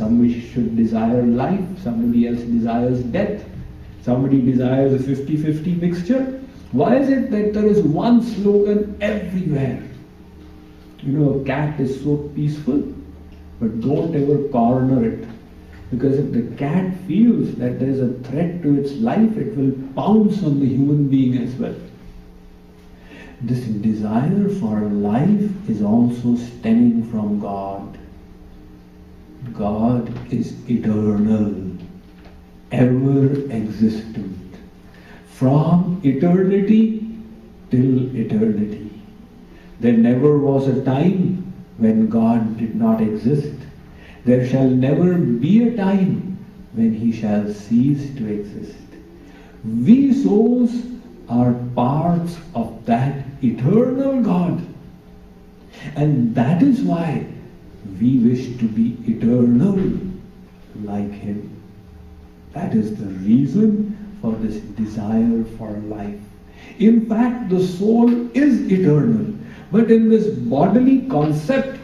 Somebody should desire life, somebody else desires death, somebody desires a 50-50 mixture. Why is it that there is one slogan everywhere? You know, a cat is so peaceful, but don't ever corner it. Because if the cat feels that there is a threat to its life, it will pounce on the human being as well. This desire for life is also stemming from God. God is eternal, ever existent. From eternity till eternity. There never was a time when God did not exist. There shall never be a time when He shall cease to exist. We souls are parts of that eternal God. And that is why we wish to be eternal like Him. That is the reason for this desire for life. In fact, the soul is eternal. But in this bodily concept,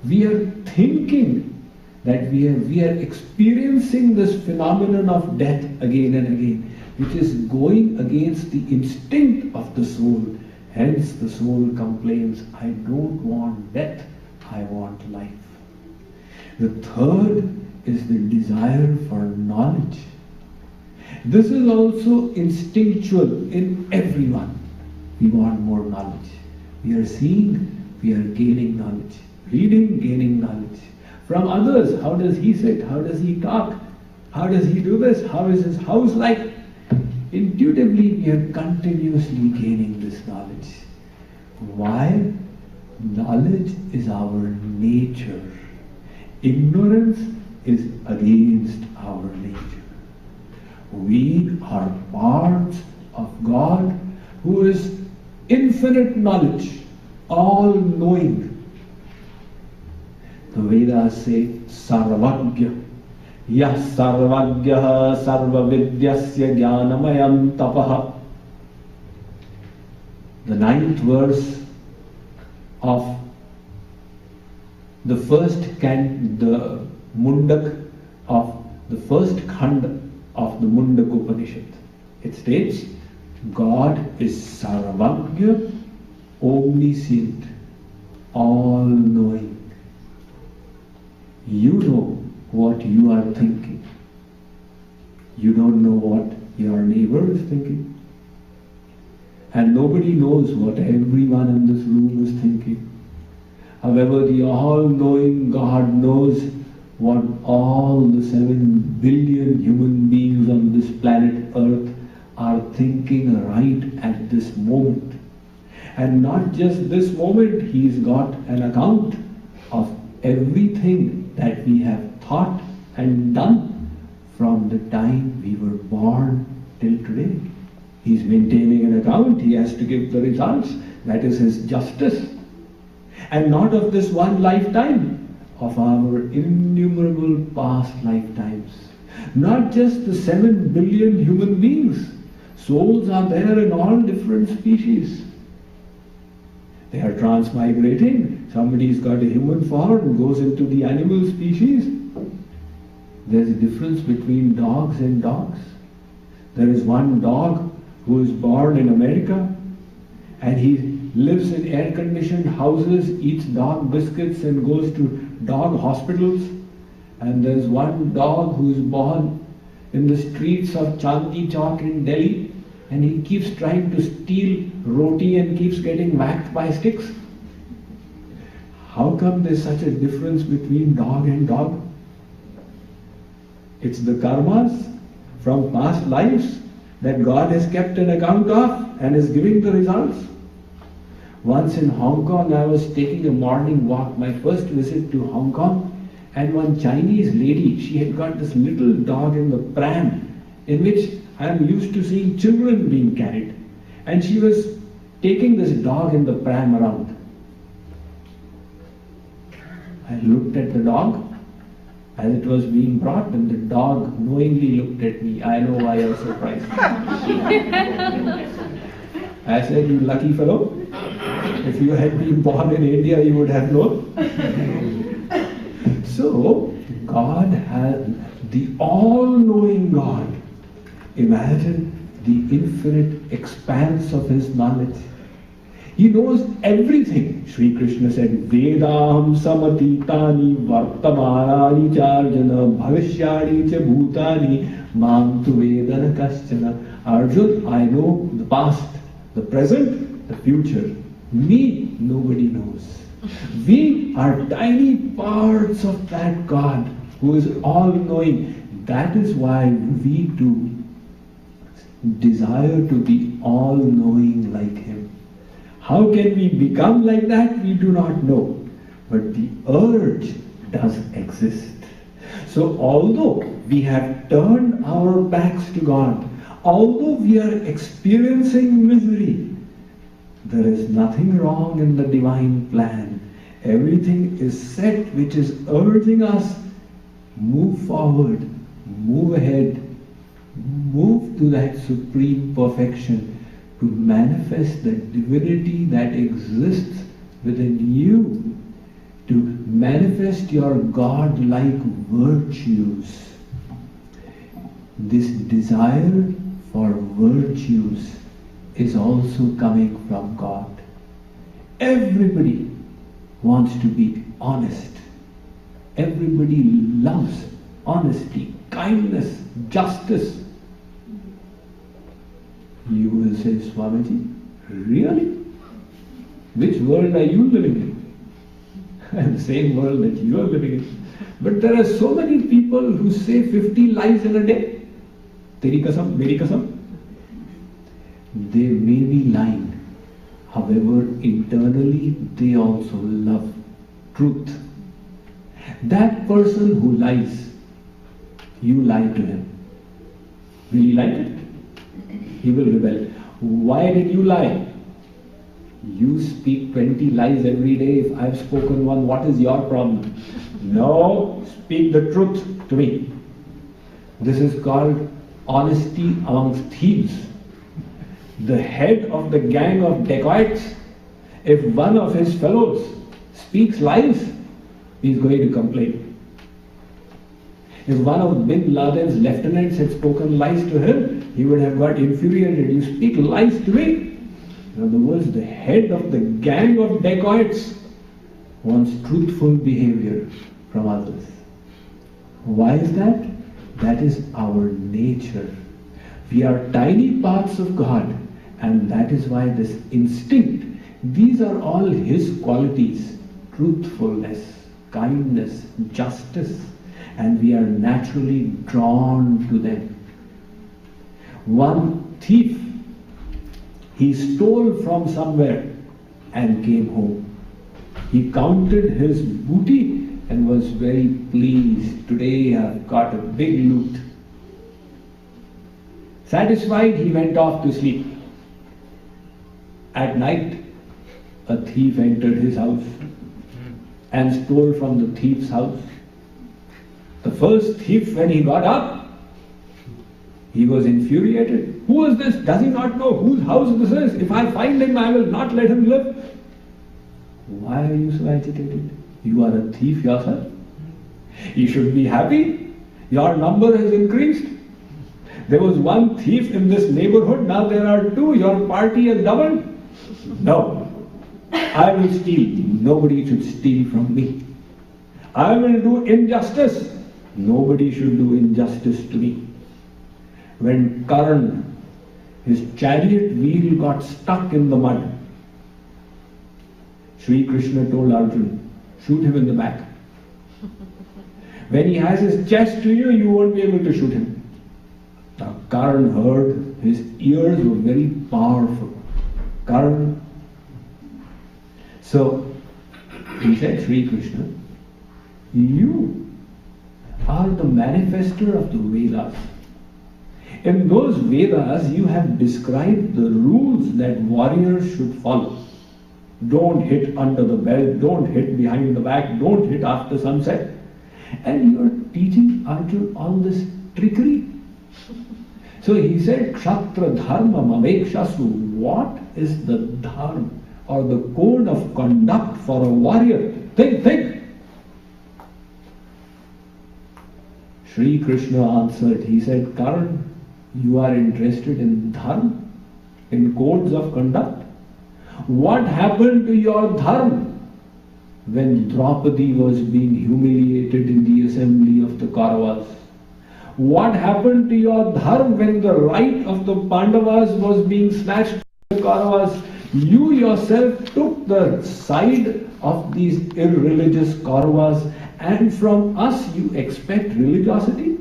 we are thinking that we are experiencing this phenomenon of death again and again, which is going against the instinct of the soul. Hence the soul complains, I don't want death, I want life. The third is the desire for knowledge. This is also instinctual in everyone. We want more knowledge. We are seeing, we are gaining knowledge. Reading, gaining knowledge. From others, how does he sit? How does he talk? How does he do this? How is his house like? Intuitively, we are continuously gaining this knowledge. Why? Knowledge is our nature. Ignorance is against our nature. We are parts of God who is infinite knowledge, all-knowing. The Vedas say, Sarvagya. Yah sarvagyaha sarvavidyasya jnanamayam tapaha. The 9th verse of the first the Mundak of the first Khanda of the Mundak Upanishad. It states, God is Sarvagya, omniscient, all-knowing. You know what you are thinking. You don't know what your neighbor is thinking. And nobody knows what everyone in this room is thinking. However, the all-knowing God knows what all the 7 billion human beings on this planet Earth are thinking right at this moment. And not just this moment, He's got an account of everything that we have thought and done from the time we were born till today. He's maintaining an account. He has to give the results. That is His justice. And not of this one lifetime, of our innumerable past lifetimes. Not just the 7 billion human beings. Souls are there in all different species. They are transmigrating. Somebody's got a human form and goes into the animal species. There's a difference between dogs and dogs. There is one dog who is born in America and he lives in air-conditioned houses, eats dog biscuits and goes to dog hospitals. And there's one dog who is born in the streets of Chandni Chowk in Delhi and he keeps trying to steal roti and keeps getting whacked by sticks. How come there's such a difference between dog and dog? It's the karmas from past lives that God has kept an account of and is giving the results. Once in Hong Kong, I was taking a morning walk, my first visit to Hong Kong, and one Chinese lady, she had got this little dog in the pram, in which I am used to seeing children being carried. And she was taking this dog in the pram around. I looked at the dog as it was being brought, and the dog knowingly looked at me. I know why I was surprised. I said, you lucky fellow. If you had been born in India, you would have known. So, God has, the all-knowing God, imagine the infinite expanse of His knowledge. He knows everything. Sri Krishna said, Vedaham samatitani vartamanani charjana bhavishyani cha bhutani mam tu vedana kaschana. Arjun, I know the past, the present, the future. Me, nobody knows. We are tiny parts of that God who is all-knowing. That is why we too desire to be all-knowing like Him. How can we become like that? We do not know. But the urge does exist. So although we have turned our backs to God, although we are experiencing misery, there is nothing wrong in the divine plan. Everything is set which is urging us, move forward, move ahead, move to that supreme perfection, to manifest the divinity that exists within you, to manifest your God-like virtues. This desire for virtues is also coming from God. Everybody wants to be honest. Everybody loves honesty, kindness, justice. You will say, Swamiji, really? Which world are you living in? The same world that you are living in. But there are so many people who say 50 lies in a day. Teri kasam, meri kasam. They may be lying. However, internally they also love truth. That person who lies, you lie to him. Will he like it? He will rebel. Why did you lie? You speak 20 lies every day. If I've spoken one, what is your problem? No, speak the truth to me. This is called honesty amongst thieves. The head of the gang of dacoits, if one of his fellows speaks lies, he's going to complain. If one of Bin Laden's lieutenants had spoken lies to him, he would have got infuriated. You speak lies to me? In other words, the head of the gang of dacoits wants truthful behavior from others. Why is that? That is our nature. We are tiny parts of God, and that is why this instinct, these are all His qualities: truthfulness, kindness, justice, and we are naturally drawn to them. One thief, he stole from somewhere and came home. He counted his booty and was very pleased. Today I have got a big loot. Satisfied, he went off to sleep. At night, a thief entered his house and stole from the thief's house. The first thief, when he got up, he was infuriated. Who is this? Does he not know whose house this is? If I find him, I will not let him live. Why are you so agitated? You are a thief yourself. You should be happy. Your number has increased. There was one thief in this neighborhood, now there are two. Your party has doubled. No. I will steal. Nobody should steal from me. I will do injustice. Nobody should do injustice to me. When Karan, his chariot wheel got stuck in the mud, Sri Krishna told Arjuna, shoot him in the back. When he has his chest to you, you won't be able to shoot him. Now Karan heard, his ears were very powerful. Karan. So he said, Sri Krishna, you are the manifester of the Vedas. In those Vedas, you have described the rules that warriors should follow. Don't hit under the belt, don't hit behind the back, don't hit after sunset. And you are teaching Arjuna all this trickery. So he said, Kshatra dharma mamekshasu. What is the dharma or the code of conduct for a warrior? Think. Sri Krishna answered, he said, Karan, you are interested in dharma, in codes of conduct. What happened to your dharma when Draupadi was being humiliated in the assembly of the Kauravas? What happened to your dharma when the right of the Pandavas was being snatched from the Kauravas? You yourself took the side of these irreligious Kauravas, and from us you expect religiosity?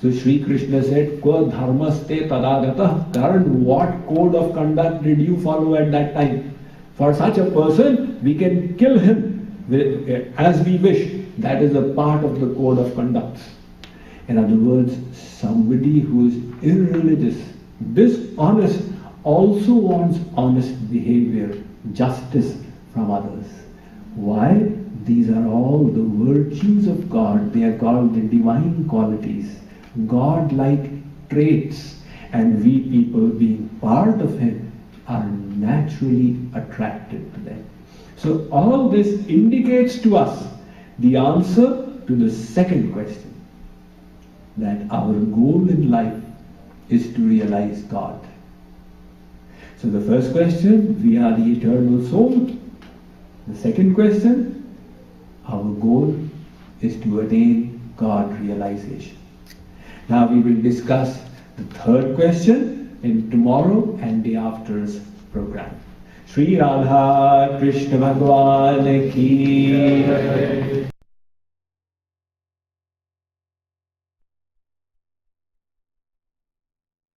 So Sri Krishna said, Kva dharmaste tadagatah. Karan, what code of conduct did you follow at that time? For such a person, we can kill him as we wish. That is a part of the code of conduct. In other words, somebody who is irreligious, dishonest, also wants honest behavior, justice from others. Why? These are all the virtues of God. They are called the divine qualities, God-like traits, and we people, being part of Him, are naturally attracted to them. So all this indicates to us the answer to the second question, that our goal in life is to realize God. So the first question, we are the eternal soul. The second question, our goal is to attain God realization. Now we will discuss the third question in tomorrow and day after's program. Shri Radha Krishna Bhagwan ki